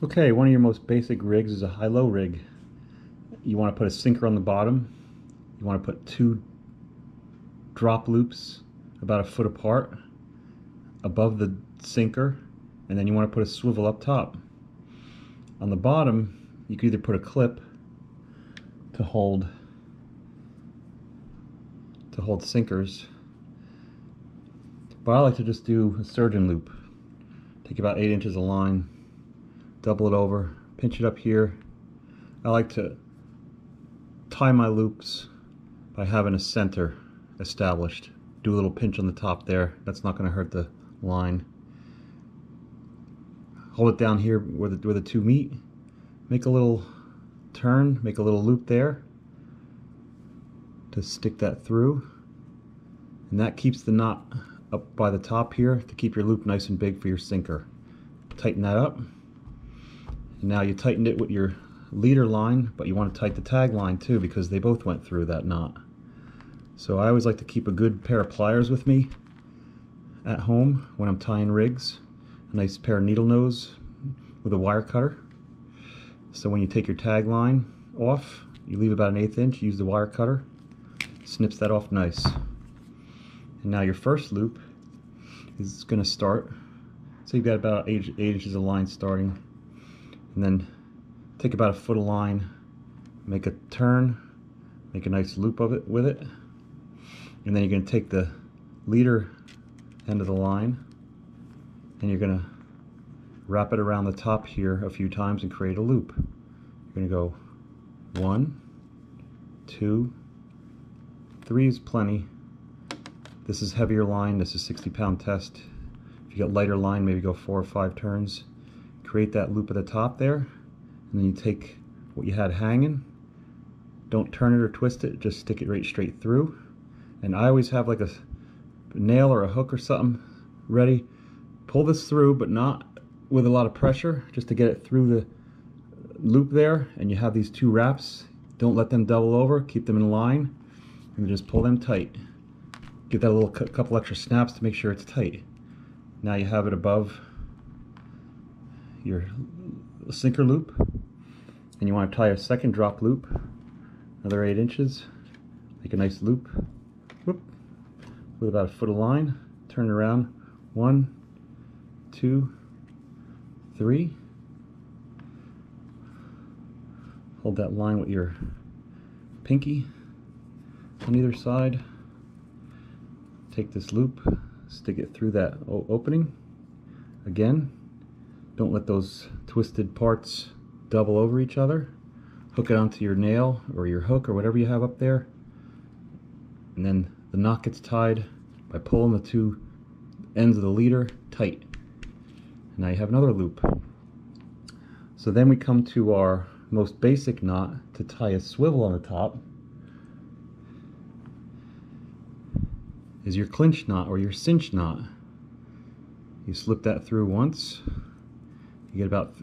Okay, one of your most basic rigs is a high-low rig. You want to put a sinker on the bottom. You want to put two drop loops about a foot apart above the sinker, and then you want to put a swivel up top. On the bottom, you can either put a clip to hold sinkers, but I like to just do a surgeon loop. Take about 8 inches of line, double it over, pinch it up here. I like to tie my loops by having a center established. Do a little pinch on the top there. That's not going to hurt the line. Hold it down here where the two meet. Make a little turn, make a little loop there to stick that through. And that keeps the knot up by the top here to keep your loop nice and big for your sinker. Tighten that up. And now you tightened it with your leader line, but you want to tighten the tag line too because they both went through that knot. So I always like to keep a good pair of pliers with me at home when I'm tying rigs. A nice pair of needle nose with a wire cutter. So when you take your tag line off, you leave about 1/8 inch, use the wire cutter, snips that off nice. And now your first loop is going to start. So you've got about 8 inches of line starting. And then take about a foot of line, make a turn, make a nice loop of it with it. And then you're going to take the leader end of the line and you're going to wrap it around the top here a few times and create a loop. You're going to go 1, 2, 3 is plenty. This is heavier line, this is 60-pound test. If you got lighter line, maybe go 4 or 5 turns. Create that loop at the top there, and then you take what you had hanging. Don't turn it or twist it, just stick it right straight through. And I always have like a nail or a hook or something ready. Pull this through, but not with a lot of pressure, just to get it through the loop there. And you have these two wraps. Don't let them double over, keep them in line, and just pull them tight. Give that a little couple extra snaps to make sure it's tight. Now you have it above your sinker loop, and you want to tie a second drop loop, another 8 inches. Make a nice loop, whoop, with about a foot of line. Turn it around. 1, 2, 3. Hold that line with your pinky on either side. Take this loop, stick it through that opening. Again, don't let those twisted parts double over each other. Hook it onto your nail or your hook or whatever you have up there. And then the knot gets tied by pulling the two ends of the leader tight. And now you have another loop. So then we come to our most basic knot to tie a swivel on the top. Is your clinch knot or your cinch knot. You slip that through once. You get about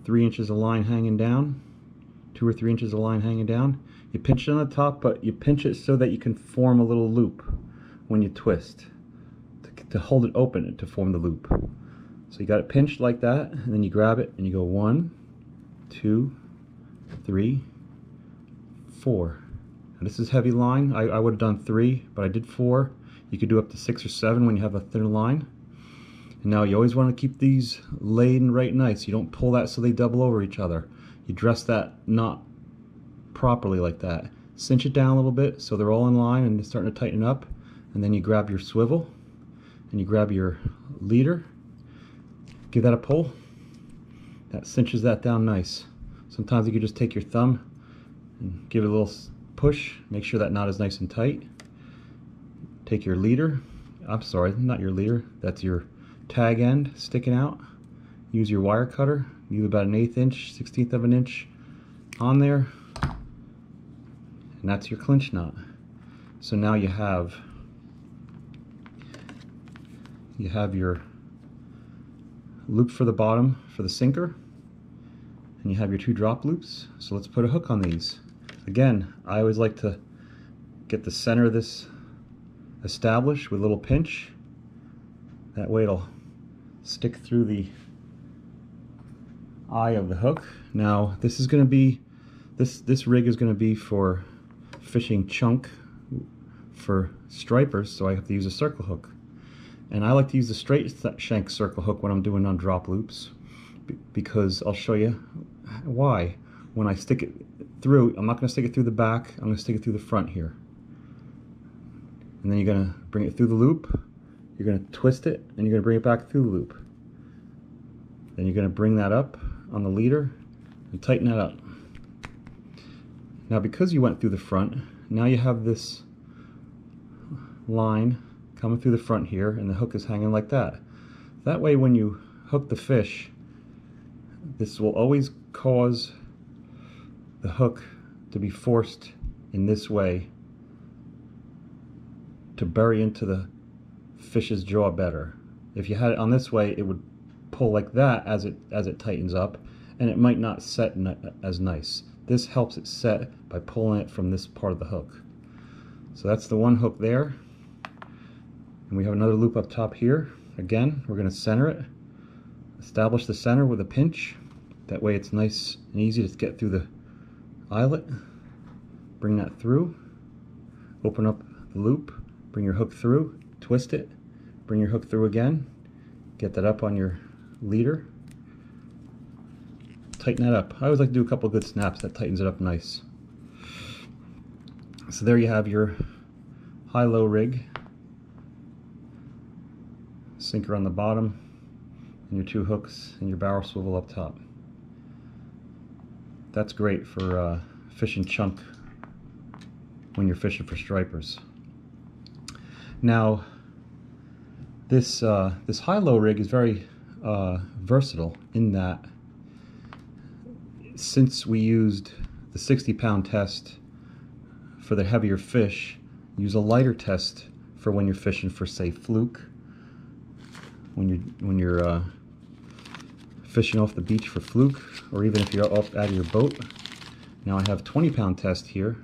3 inches of line hanging down, 2 or 3 inches of line hanging down. You pinch it on the top, but you pinch it so that you can form a little loop when you twist to hold it open to form the loop. So you got it pinched like that, and then you grab it and you go 1, 2, 3, 4. Now this is heavy line. I would have done 3, but I did 4. You could do up to 6 or 7 when you have a thinner line. And now you always want to keep these laid right nice. You don't pull that so they double over each other. You dress that knot properly like that. Cinch it down a little bit so they're all in line and it's starting to tighten up. And then you grab your swivel and you grab your leader. Give that a pull. That cinches that down nice. Sometimes you could just take your thumb and give it a little push. Make sure that knot is nice and tight. Take your leader, I'm sorry, not your leader, that's your tag end sticking out. Use your wire cutter, use about 1/8 inch, 1/16 of an inch on there, and that's your clinch knot. So now you have your loop for the bottom for the sinker, and you have your 2 drop loops. So let's put a hook on these. Again, I always like to get the center of this established with a little pinch. That way it'll stick through the eye of the hook. Now this is going to be, this rig is going to be for fishing chunk for stripers, so I have to use a circle hook. And I like to use the straight shank circle hook when I'm doing on drop loops, because I'll show you why. When I stick it through, I'm not going to stick it through the back, I'm going to stick it through the front here. And then you're going to bring it through the loop, you're going to twist it, and you're going to bring it back through the loop. Then you're going to bring that up on the leader and tighten that up. Now because you went through the front, now you have this line coming through the front here, and the hook is hanging like that. That way when you hook the fish, this will always cause the hook to be forced in this way to bury into the fish's jaw better. If you had it on this way, it would pull like that as it tightens up, and it might not set as nice. This helps it set by pulling it from this part of the hook. So that's the one hook there. And we have another loop up top here. Again, we're going to center it. Establish the center with a pinch. That way it's nice and easy to get through the eyelet. Bring that through. Open up the loop. Bring your hook through. Twist it. Bring your hook through again. Get that up on your leader. Tighten that up. I always like to do a couple good snaps. That tightens it up nice. So there you have your high-low rig. Sinker on the bottom, and your two hooks and your barrel swivel up top. That's great for fishing chunk when you're fishing for stripers. Now this high-low rig is very versatile in that, since we used the 60-pound test for the heavier fish, use a lighter test for when you're fishing for, say, fluke. When you're fishing off the beach for fluke, or even if you're out of your boat. Now I have 20-pound test here.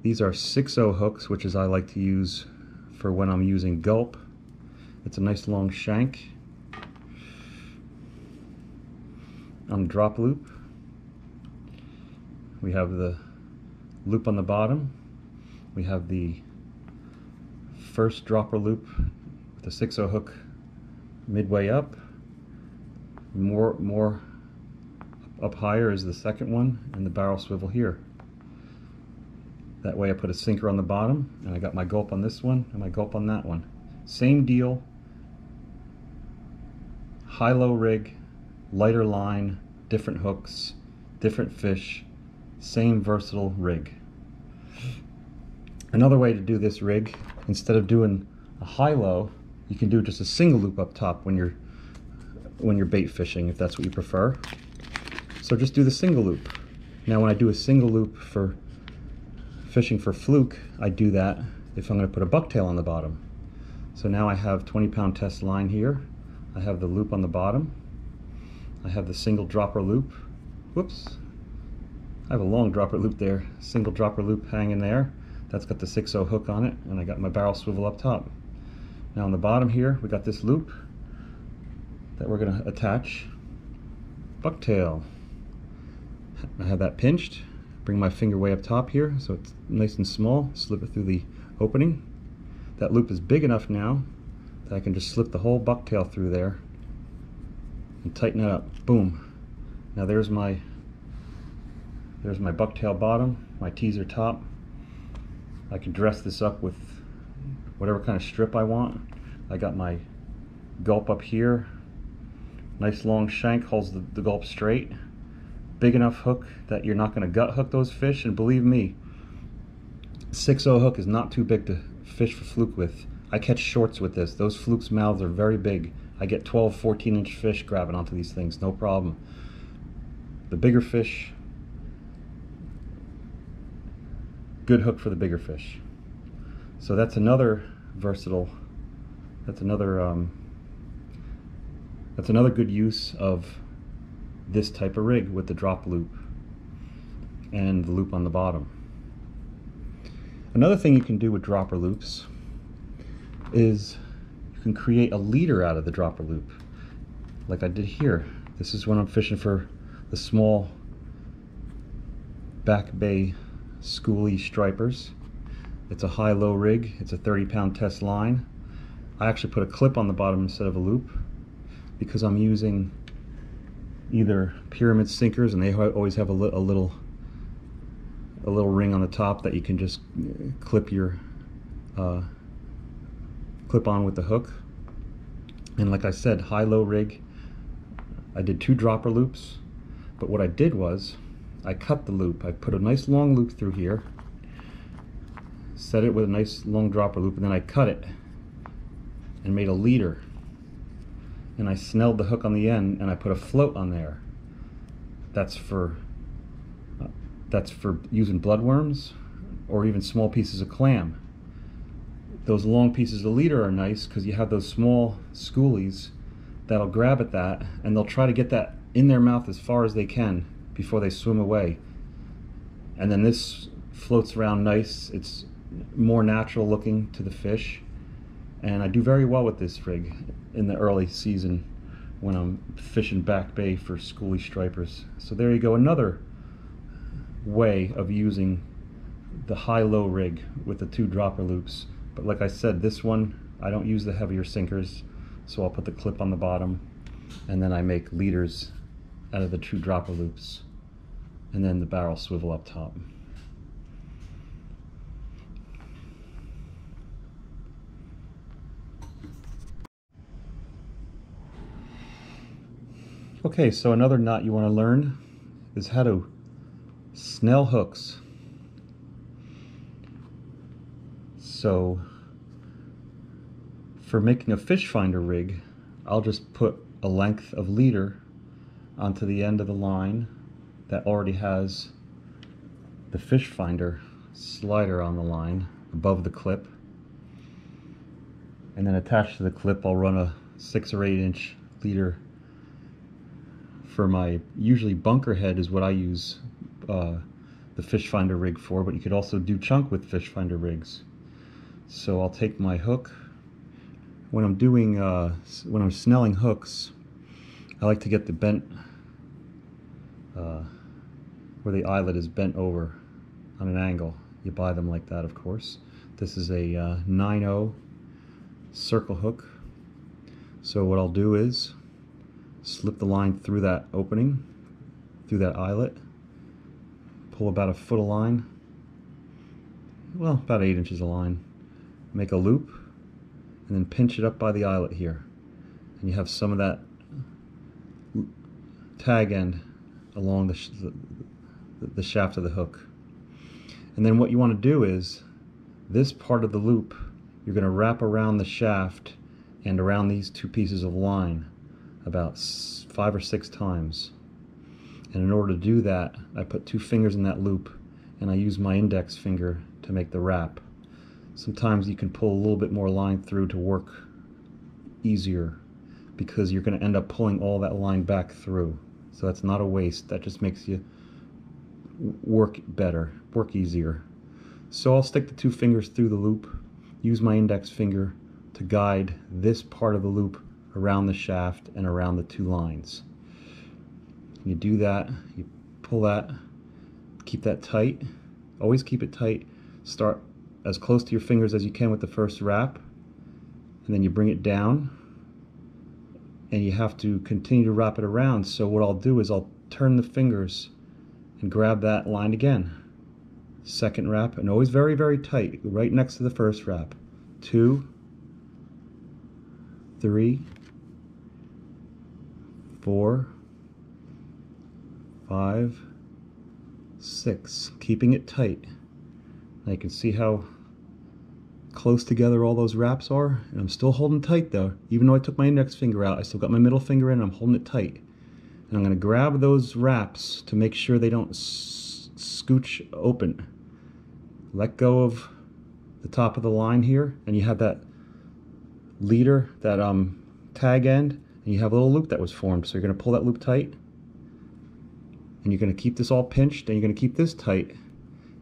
These are 6/0 hooks, which is I like to use for when I'm using gulp. It's a nice long shank on the drop loop. We have the loop on the bottom. We have the first dropper loop with the 6/0 hook midway up. More up higher is the second one, and the barrel swivel here. That way I put a sinker on the bottom, and I got my gulp on this one and my gulp on that one. Same deal. High-low rig, lighter line, different hooks, different fish, same versatile rig. Another way to do this rig, instead of doing a high-low, you can do just a single loop up top when you're bait fishing, if that's what you prefer. So just do the single loop. Now when I do a single loop for fishing for fluke, I do that if I'm going to put a bucktail on the bottom. So now I have 20-pound test line here. I have the loop on the bottom. I have the single dropper loop. Whoops. I have a long dropper loop there. Single dropper loop hanging there. That's got the 6/0 hook on it, and I got my barrel swivel up top. Now on the bottom here, we got this loop that we're going to attach bucktail. I have that pinched. Bring my finger way up top here so it's nice and small. Slip it through the opening. That loop is big enough now that I can just slip the whole bucktail through there and tighten it up. Boom. Now there's my bucktail bottom, my teaser top. I can dress this up with whatever kind of strip I want. I got my gulp up here. Nice long shank, holds the gulp straight. Big enough hook that you're not going to gut hook those fish, and believe me, 6/0 hook is not too big to fish for fluke with. I catch shorts with this. Those fluke's mouths are very big. I get 12, 14-inch fish grabbing onto these things, no problem. The bigger fish, good hook for the bigger fish. So that's another versatile, that's another good use of this type of rig with the drop loop and the loop on the bottom. Another thing you can do with dropper loops is you can create a leader out of the dropper loop, like I did here. This is when I'm fishing for the small Back Bay schoolie stripers. It's a high-low rig. It's a 30-pound test line. I actually put a clip on the bottom instead of a loop because I'm using either pyramid sinkers, and they always have a little ring on the top that you can just clip on with the hook. And like I said, high-low rig. I did 2 dropper loops, but what I did was I cut the loop. I put a nice long loop through here, set it with a nice long dropper loop, and then I cut it and made a leader, and I snelled the hook on the end, and I put a float on there. That's for using bloodworms or even small pieces of clam. Those long pieces of leader are nice because you have those small schoolies that'll grab at that, and they'll try to get that in their mouth as far as they can before they swim away. And then this floats around nice. It's more natural looking to the fish, and I do very well with this rig in the early season when I'm fishing Back Bay for schoolie stripers. So there you go, another way of using the high-low rig with the 2 dropper loops. But like I said, this one I don't use the heavier sinkers, so I'll put the clip on the bottom, and then I make leaders out of the 2 dropper loops, and then the barrel swivel up top. Okay, so another knot you want to learn is how to snell hooks. So for making a fish finder rig, I'll just put a length of leader onto the end of the line that already has the fish finder slider on the line above the clip, and then attached to the clip I'll run a 6 or 8 inch leader. For my, usually bunker head is what I use the fish finder rig for, but you could also do chunk with fish finder rigs. So I'll take my hook. When I'm doing when I'm snelling hooks, I like to get the bent where the eyelet is bent over on an angle. You buy them like that, of course. This is a 9/0 circle hook. So what I'll do is slip the line through that opening, through that eyelet, pull about a foot of line, well, about 8 inches of line, make a loop, and then pinch it up by the eyelet here. And you have some of that tag end along the shaft of the hook. And then what you want to do is, this part of the loop, you're going to wrap around the shaft and around these 2 pieces of line about 5 or 6 times. And in order to do that, I put 2 fingers in that loop, and I use my index finger to make the wrap. Sometimes you can pull a little bit more line through to work easier, because you're going to end up pulling all that line back through. So that's not a waste, that just makes you work better, work easier. So I'll stick the 2 fingers through the loop, use my index finger to guide this part of the loop around the shaft and around the 2 lines. You do that, you pull that, keep that tight, always keep it tight. Start as close to your fingers as you can with the first wrap, and then you bring it down, and you have to continue to wrap it around. So what I'll do is I'll turn the fingers and grab that line again. Second wrap, and always very, very tight, right next to the first wrap. 2, 3, 4, 5, 6, keeping it tight. Now you can see how close together all those wraps are, and I'm still holding tight though. Even though I took my index finger out, I still got my middle finger in and I'm holding it tight. And I'm going to grab those wraps to make sure they don't scooch open. Let go of the top of the line here, and you have that leader, that tag end, and you have a little loop that was formed. So you're going to pull that loop tight, and you're going to keep this all pinched, and you're going to keep this tight.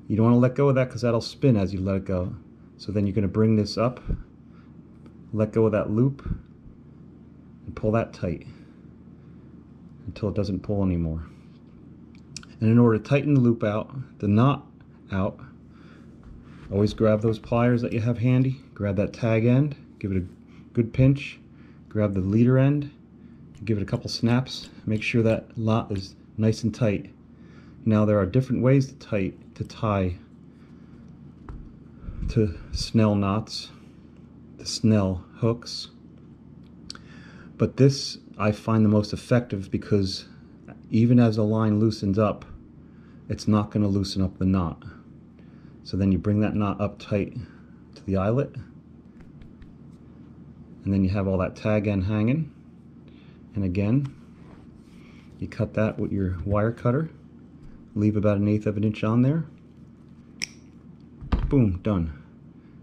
You don't want to let go of that because that'll spin as you let it go. So then you're going to bring this up, let go of that loop, and pull that tight. until it doesn't pull anymore. And in order to tighten the loop out, the knot out, always grab those pliers that you have handy, grab that tag end, give it a good pinch, grab the leader end, give it a couple snaps, make sure that knot is nice and tight. Now there are different ways to tie to snell knots, the snell hooks, but this I find the most effective because even as the line loosens up, it's not going to loosen up the knot. So then you bring that knot up tight to the eyelet, and then you have all that tag end hanging, and again you cut that with your wire cutter, leave about 1/8 of an inch on there, boom, done.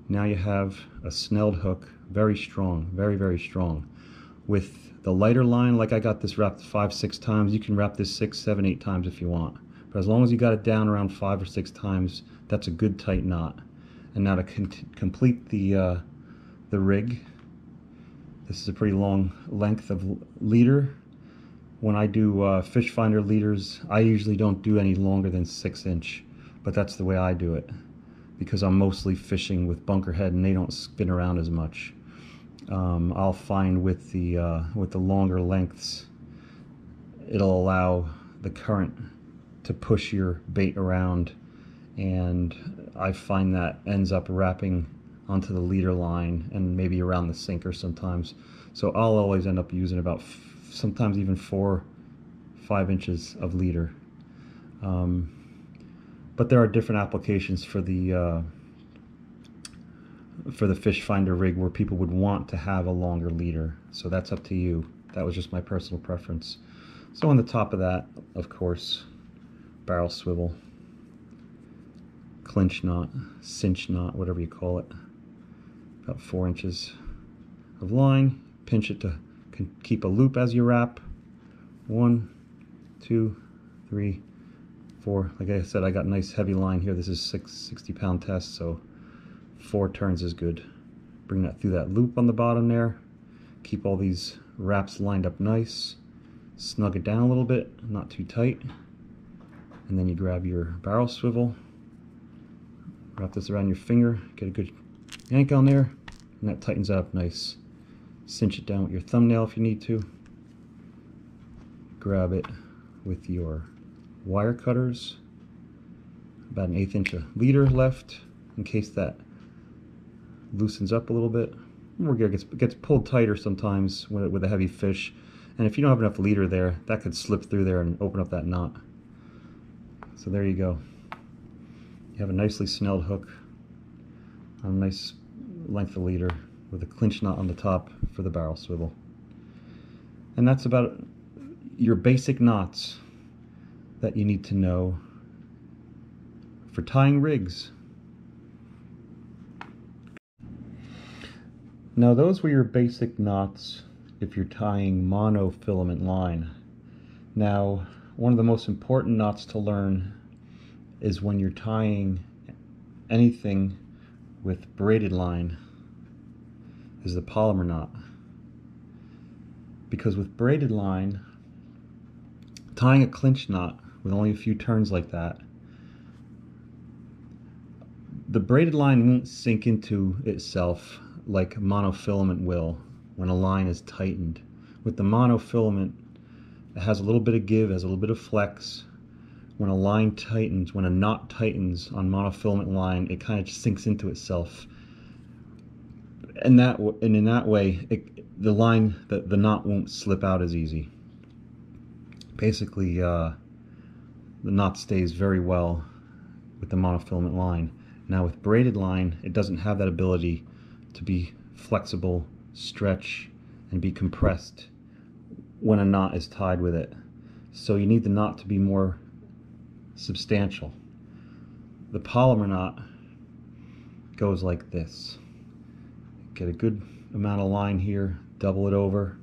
Now you have a snelled hook, very strong, very, very strong. With the lighter line, like I got this wrapped 5-6 times, you can wrap this 6, 7, 8 times if you want. But as long as you got it down around 5 or 6 times, that's a good tight knot. And now to complete the rig, this is a pretty long length of leader. When I do fish finder leaders, I usually don't do any longer than 6 inch, but that's the way I do it, because I'm mostly fishing with bunkerhead and they don't spin around as much. I'll find with the longer lengths, it'll allow the current to push your bait around, and I find that ends up wrapping onto the leader line and maybe around the sinker sometimes. So I'll always end up using about sometimes even 4-5 inches of leader. But there are different applications for the fish finder rig where people would want to have a longer leader. So that's up to you. That was just my personal preference. So on the top of that, of course, barrel swivel, clinch knot, cinch knot, whatever you call it. About 4 inches of line. Pinch it to keep a loop as you wrap. 1, 2, 3, 4. Like I said, I got a nice heavy line here. This is 60-pound test, so 4 turns is good. Bring that through that loop on the bottom there. Keep all these wraps lined up nice. Snug it down a little bit, not too tight. And then you grab your barrel swivel, wrap this around your finger, get a good yank on there, and that tightens it up nice. Cinch it down with your thumbnail if you need to. Grab it with your wire cutters, about 1/8 inch of leader left in case that loosens up a little bit. It gets pulled tighter sometimes with a heavy fish, and if you don't have enough leader there, that could slip through there and open up that knot. So there you go. You have a nicely snelled hook on a nice length of leader with a clinch knot on the top for the barrel swivel. And that's about your basic knots that you need to know for tying rigs. Now those were your basic knots if you're tying monofilament line. Now one of the most important knots to learn is when you're tying anything with braided line is the Palomar knot. Because with braided line, tying a clinch knot with only a few turns like that, the braided line won't sink into itself like monofilament will when a line is tightened. With the monofilament, it has a little bit of give, has a little bit of flex. When a line tightens, when a knot tightens on monofilament line, it kind of sinks into itself. And in that way, the knot won't slip out as easy. Basically, the knot stays very well with the monofilament line. Now with braided line, it doesn't have that ability to be flexible, stretch, and be compressed when a knot is tied with it. So you need the knot to be more substantial. The Palomar knot goes like this. Get a good amount of line here, double it over.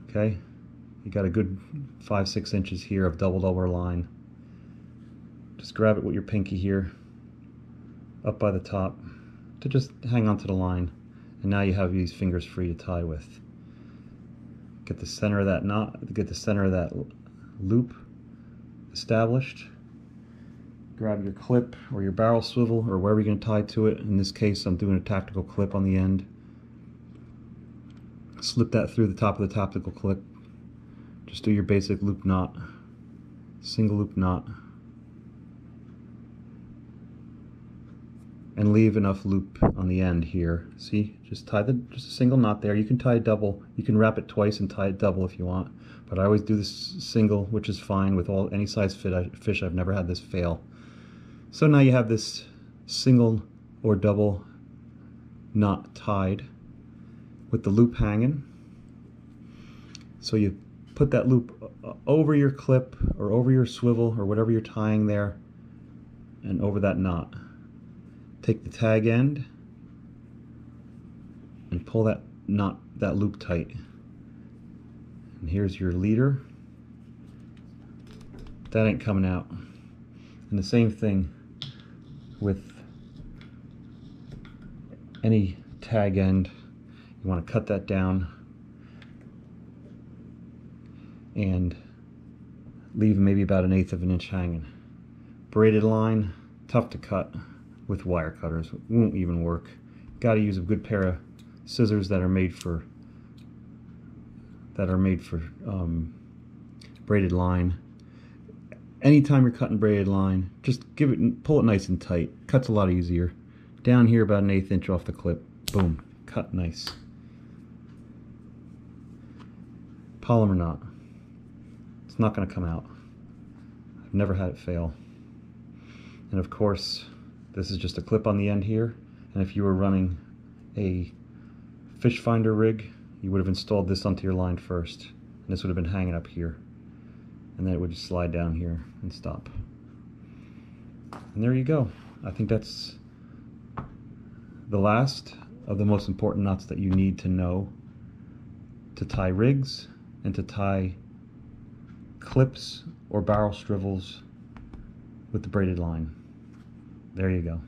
Okay, you got a good 5-6 inches here of doubled over line. Just grab it with your pinky here, up by the top, to just hang on to the line, and now you have these fingers free to tie with. Get the center of that knot, get the center of that loop established. Grab your clip or your barrel swivel or wherever you're going to tie to it. In this case, I'm doing a tactical clip on the end. Slip that through the top of the tactical clip. Just do your basic loop knot, single loop knot, and leave enough loop on the end here. See, just tie just a single knot there. You can tie a double. You can wrap it twice and tie it double if you want, but I always do this single, which is fine with any size fish. I've never had this fail. So now you have this single or double knot tied with the loop hanging. So you put that loop over your clip or over your swivel or whatever you're tying there and over that knot. Take the tag end and pull that knot, that loop tight. And here's your leader. That ain't coming out. And the same thing with any tag end. You want to cut that down and leave maybe about 1/8 of an inch hanging. Braided line, tough to cut with wire cutters. It won't even work. Got to use a good pair of scissors that are made for braided line. Anytime you're cutting braided line, just pull it nice and tight. Cuts a lot easier. Down here about 1/8 inch off the clip. Boom, cut nice. Polymer knot. It's not going to come out. I've never had it fail. And of course, this is just a clip on the end here. And if you were running a fish finder rig, you would have installed this onto your line first. And this would have been hanging up here. And then it would just slide down here and stop. And there you go. I think that's the last of the most important knots that you need to know to tie rigs and to tie clips or barrel swivels with the braided line. There you go.